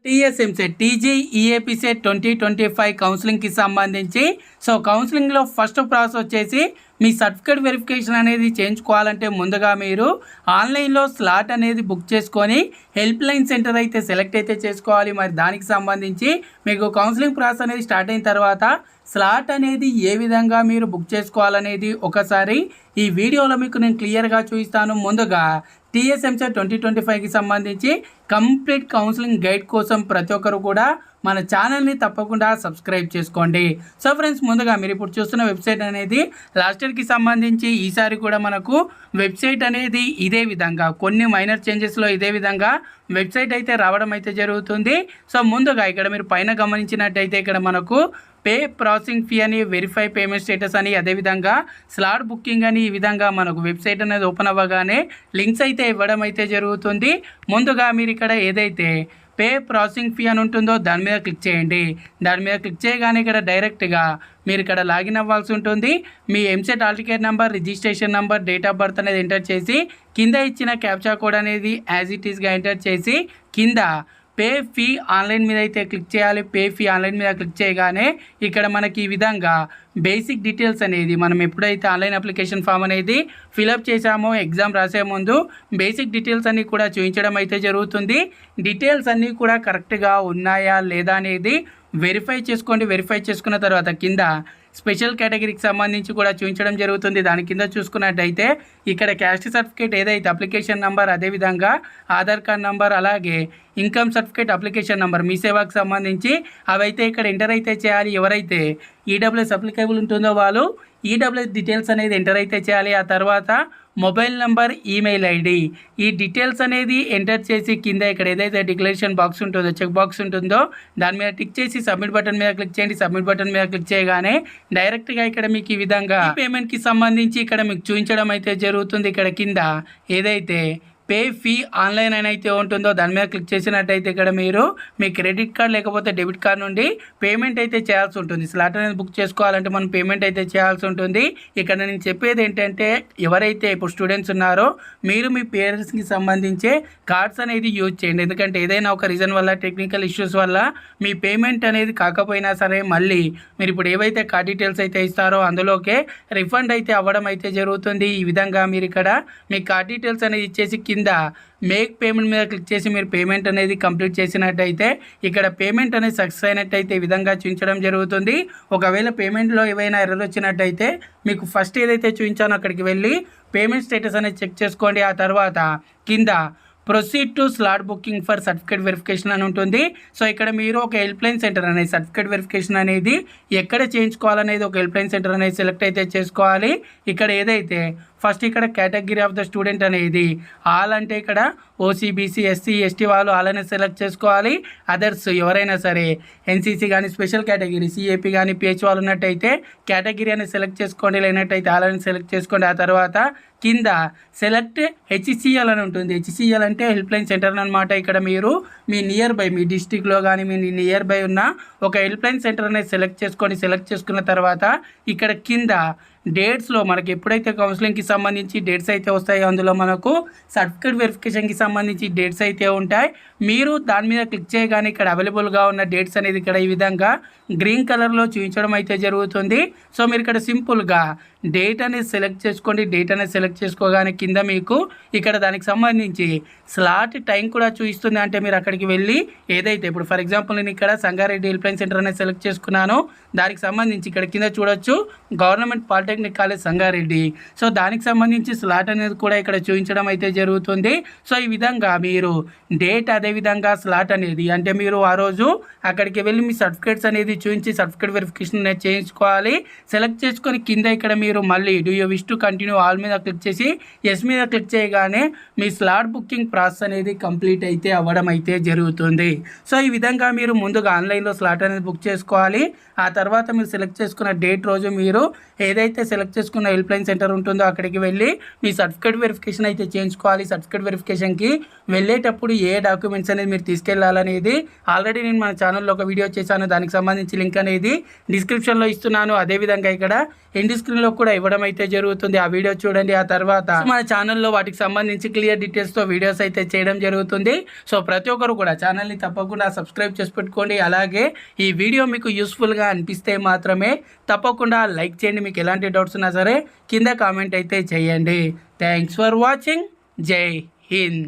టీఎస్ఎంసెట్ టీజీఈఏపీసెట్ 2025 కౌన్సిలింగ్కి సంబంధించి కౌన్సిలింగ్లో first process వచ్చేసి మీ సర్టిఫికేట్ వెరిఫికేషన్ అనేది చేయించుకోవాలంటే ముందుగా మీరు ఆన్లైన్లో స్లాట్ అనేది బుక్ చేసుకొని హెల్ప్ లైన్ సెంటర్ అయితే సెలెక్ట్ అయితే చేసుకోవాలి. మరి దానికి సంబంధించి మీకు కౌన్సిలింగ్ ప్రాసెస్ అనేది స్టార్ట్ అయిన తర్వాత స్లాట్ అనేది ఏ విధంగా మీరు బుక్ చేసుకోవాలనేది ఒకసారి ఈ వీడియోలో మీకు నేను క్లియర్గా చూపిస్తాను. ముందుగా టీఎస్ఎంసెట్ 2025కి సంబంధించి కంప్లీట్ కౌన్సిలింగ్ గైడ్ కోసం ప్రతి ఒక్కరు కూడా మన ఛానల్ని తప్పకుండా సబ్స్క్రైబ్ చేసుకోండి. ఫ్రెండ్స్, ముందుగా మీరు ఇప్పుడు చూస్తున్న వెబ్సైట్ అనేది లాస్ట్ ఇయర్కి సంబంధించి ఈసారి కూడా మనకు వెబ్సైట్ అనేది ఇదే విధంగా కొన్ని మైనర్ చేంజెస్లో ఇదే విధంగా వెబ్సైట్ అయితే రావడం అయితే జరుగుతుంది. ముందుగా ఇక్కడ మీరు పైన గమనించినట్టయితే ఇక్కడ మనకు పే ప్రాసెసింగ్ ఫీ అని, వెరిఫై పేమెంట్ స్టేటస్ అని, అదేవిధంగా స్లాట్ బుకింగ్ అని ఈ విధంగా మనకు వెబ్సైట్ అనేది ఓపెన్ అవ్వగానే లింక్స్ అయితే ఇవ్వడం అయితే జరుగుతుంది. ముందుగా మీరు ఇక్కడ ఏదైతే పే ప్రాసెసింగ్ ఫీ అని ఉంటుందో దాని మీద క్లిక్ చేయండి. దాని మీద క్లిక్ చేయగానే ఇక్కడ డైరెక్ట్గా మీరు ఇక్కడ లాగిన్ అవ్వాల్సి ఉంటుంది. మీ EAMCET hall ticket number, registration number, date of birth అనేది ఎంటర్ చేసి కింద ఇచ్చిన క్యాప్చా కోడ్ అనేది యాజ్ ఇట్ ఈస్గా ఎంటర్ చేసి కింద పే ఫీ ఆన్లైన్ మీద అయితే క్లిక్ చేయాలి. పే ఫీ ఆన్లైన్ మీద క్లిక్ చేయగానే ఇక్కడ మనకి ఈ విధంగా బేసిక్ డీటెయిల్స్ అనేది మనం ఎప్పుడైతే ఆన్లైన్ అప్లికేషన్ ఫామ్ అనేది ఫిలప్ చేసామో ఎగ్జామ్ రాసే ముందు బేసిక్ డీటెయిల్స్ అన్నీ కూడా చూపించడం అయితే జరుగుతుంది. డీటెయిల్స్ అన్నీ కూడా కరెక్ట్గా ఉన్నాయా లేదా అనేది వెరిఫై చేసుకోండి. వెరిఫై చేసుకున్న తర్వాత కింద స్పెషల్ కేటగిరీకి సంబంధించి కూడా చూపించడం జరుగుతుంది. దాని కింద చూసుకున్నట్టయితే ఇక్కడ క్యాస్ట్ సర్టిఫికేట్ ఏదైతే అప్లికేషన్ నెంబర్, అదేవిధంగా ఆధార్ కార్డ్ నెంబర్, అలాగే ఇన్కమ్ సర్టిఫికేట్ అప్లికేషన్ నెంబర్ మీ సేవాకు సంబంధించి అవైతే ఇక్కడ ఎంటర్ అయితే చేయాలి. ఎవరైతే ఈడబ్ల్యూఎస్ అప్లికేబుల్ ఉంటుందో వాళ్ళు ఈడబ్ల్యూఎస్ డీటెయిల్స్ అనేది ఎంటర్ అయితే చేయాలి. ఆ తర్వాత మొబైల్ నెంబర్, ఈమెయిల్ ఐడి ఈ డీటెయిల్స్ అనేది ఎంటర్ చేసి కింద ఇక్కడ ఏదైతే డిక్లరేషన్ బాక్స్ ఉంటుందో, చెక్ బాక్స్ ఉంటుందో దాని మీద టిక్ చేసి సబ్మిట్ బటన్ మీద క్లిక్ చేయండి. సబ్మిట్ బటన్ మీద క్లిక్ చేయగానే డైరెక్ట్గా ఇక్కడ మీకు ఈ విధంగా పేమెంట్కి సంబంధించి ఇక్కడ మీకు చూపించడం అయితే జరుగుతుంది. ఇక్కడ కింద ఏదైతే పే ఫీ ఆన్లైన్ అని అయితే ఉంటుందో దాని మీద క్లిక్ చేసినట్టయితే ఇక్కడ మీరు మీ క్రెడిట్ కార్డ్ లేకపోతే డెబిట్ కార్డ్ నుండి పేమెంట్ అయితే చేయాల్సి ఉంటుంది. స్లాట్ అనేది బుక్ చేసుకోవాలంటే మనం పేమెంట్ అయితే చేయాల్సి ఉంటుంది. ఇక్కడ నేను చెప్పేది ఏంటంటే ఎవరైతే ఇప్పుడు స్టూడెంట్స్ ఉన్నారో మీరు మీ పేరెంట్స్కి సంబంధించే కార్డ్స్ అనేది యూజ్ చేయండి. ఎందుకంటే ఏదైనా ఒక రీజన్ వల్ల, టెక్నికల్ ఇష్యూస్ వల్ల మీ పేమెంట్ అనేది కాకపోయినా సరే మళ్ళీ మీరు ఇప్పుడు ఏవైతే కార్డ్ డీటెయిల్స్ అయితే ఇస్తారో అందులోకే రిఫండ్ అయితే అవ్వడం అయితే జరుగుతుంది. ఈ విధంగా మీరు ఇక్కడ మీ కార్డ్ డీటెయిల్స్ అనేది ఇచ్చేసి కింద మేక్ పేమెంట్ మీద క్లిక్ చేసి మీరు పేమెంట్ అనేది కంప్లీట్ చేసినట్టయితే ఇక్కడ పేమెంట్ అనేది సక్సెస్ అయినట్టయితే ఈ విధంగా చూపించడం జరుగుతుంది. ఒకవేళ పేమెంట్లో ఏవైనా ఎర్రర్ వచ్చినట్టయితే మీకు ఫస్ట్ ఏదైతే చూపించానో అక్కడికి వెళ్ళి పేమెంట్ స్టేటస్ అనేది చెక్ చేసుకోండి. ఆ తర్వాత కింద proceed to slot booking for certificate verification అని ఉంటుంది. ఇక్కడ మీరు ఒక హెల్ప్ లైన్ సెంటర్ అనేది సర్టిఫికేట్ వెరిఫికేషన్ అనేది ఎక్కడ చేయించుకోవాలనేది ఒక హెల్ప్ లైన్ సెంటర్ అనేది సెలెక్ట్ అయితే చేసుకోవాలి. ఇక్కడ ఏదైతే ఫస్ట్ ఇక్కడ కేటగిరీ ఆఫ్ ద స్టూడెంట్ అనేది ఆల్ అంటే ఇక్కడ ఓసీ, బీసీ, ఎస్సీ, ఎస్టీ వాళ్ళు ఆల్ అనేది సెలెక్ట్ చేసుకోవాలి. అదర్స్ ఎవరైనా సరే ఎన్సీసీ కానీ, స్పెషల్ కేటగిరీ సిఏపీ కానీ, పిహెచ్ వాళ్ళు ఉన్నట్టయితే కేటగిరీ అనేది సెలెక్ట్ చేసుకోండి, లేనట్టయితే ఆల్ అనేది సెలెక్ట్ చేసుకోండి. ఆ తర్వాత కింద సెలెక్ట్ హెచ్సిఎల్ అని ఉంటుంది. హెచ్సిఎల్ అంటే హెల్ప్ లైన్ సెంటర్ అనమాట. ఇక్కడ మీరు మీ నియర్ బై, మీ డిస్టిక్లో కానీ మీ నియర్ బై ఉన్న ఒక హెల్ప్ లైన్ సెంటర్ అనేది సెలెక్ట్ చేసుకోండి. సెలెక్ట్ చేసుకున్న తర్వాత ఇక్కడ కింద డేట్స్లో మనకి ఎప్పుడైతే కౌన్సిలింగ్కి సంబంధించి డేట్స్ అయితే వస్తాయో అందులో మనకు సర్టిఫికేట్ వెరిఫికేషన్కి సంబంధించి డేట్స్ అయితే ఉంటాయి. మీరు దాని మీద క్లిక్ చేయగానే ఇక్కడ అవైలబుల్గా ఉన్న డేట్స్ అనేది ఇక్కడ ఈ విధంగా గ్రీన్ కలర్లో చూపించడం అయితే జరుగుతుంది. మీరు ఇక్కడ సింపుల్గా డేట్ అనేది సెలెక్ట్ చేసుకోండి. డేట్ అనేది సెలెక్ట్ చేసుకోగానే కింద మీకు ఇక్కడ దానికి సంబంధించి స్లాట్ టైం కూడా చూపిస్తుంది. అంటే మీరు అక్కడికి వెళ్ళి ఏదైతే ఇప్పుడు ఫర్ ఎగ్జాంపుల్ నేను ఇక్కడ సంగారెడ్డి హెల్ప్ లైన్ సెంటర్ అనేది సెలెక్ట్ చేసుకున్నాను. దానికి సంబంధించి ఇక్కడ కింద చూడొచ్చు గవర్నమెంట్ పాలిటెక్నిక్ కాలేజ్ సంగారెడ్డి. దానికి సంబంధించి స్లాట్ అనేది కూడా ఇక్కడ చూపించడం అయితే జరుగుతుంది. ఈ విధంగా మీరు డేట్ అదేవిధంగా స్లాట్ అనేది అంటే మీరు ఆ రోజు అక్కడికి వెళ్ళి మీ సర్టిఫికేట్స్ అనేది చూపించి సర్టిఫికేట్ వెరిఫికేషన్ అనేది చేయించుకోవాలి. సెలెక్ట్ చేసుకొని కింద ఇక్కడ మీరు మళ్ళీ do you wish to continue all మీద క్లిక్ చేసి ఎస్ మీద క్లిక్ చేయగానే మీ స్లాట్ బుకింగ్ ప్రాసెస్ అనేది కంప్లీట్ అయితే అవ్వడం అయితే జరుగుతుంది. ఈ విధంగా మీరు ముందుగా ఆన్లైన్లో స్లాట్ అనేది బుక్ చేసుకోవాలి. ఆ తర్వాత మీరు సెలెక్ట్ చేసుకున్న డేట్ రోజు మీరు ఏదైతే సెలెక్ట్ చేసుకున్న హెల్ప్ లైన్ సెంటర్ ఉంటుందో అక్కడికి వెళ్ళి మీ సర్టిఫికేట్ వెరిఫికేషన్ అయితే చేయించుకోవాలి. సర్టిఫికేట్ వెరిఫికేషన్కి వెళ్ళేటప్పుడు ఏ డాక్యుమెంట్స్ అనేది మీరు తీసుకెళ్లాలనేది ఆల్రెడీ నేను మన ఛానల్లో ఒక వీడియో చేశాను. దానికి సంబంధించి లింక్ అనేది డిస్క్రిప్షన్లో ఇస్తున్నాను. అదేవిధంగా ఇక్కడ ఎండ్ స్క్రీన్లో కూడా ఇవ్వడం అయితే జరుగుతుంది. ఆ వీడియో చూడండి. ఆ తర్వాత మన ఛానల్లో వాటికి సంబంధించి క్లియర్ డీటెయిల్స్తో వీడియోస్ అయితే చేయడం జరుగుతుంది. సో ప్రతి ఒక్కరు కూడా ఛానల్ని తప్పకుండా సబ్స్క్రైబ్ చేసి పెట్టుకోండి. అలాగే ఈ వీడియో మీకు యూస్ఫుల్గా అనిపిస్తే మాత్రమే తప్పకుండా లైక్ చేయండి. మీకు ఎలాంటి డౌట్స్ ఉన్నా సరే కింద కామెంట్ అయితే చేయండి. Thanks for watching. జై హింద్.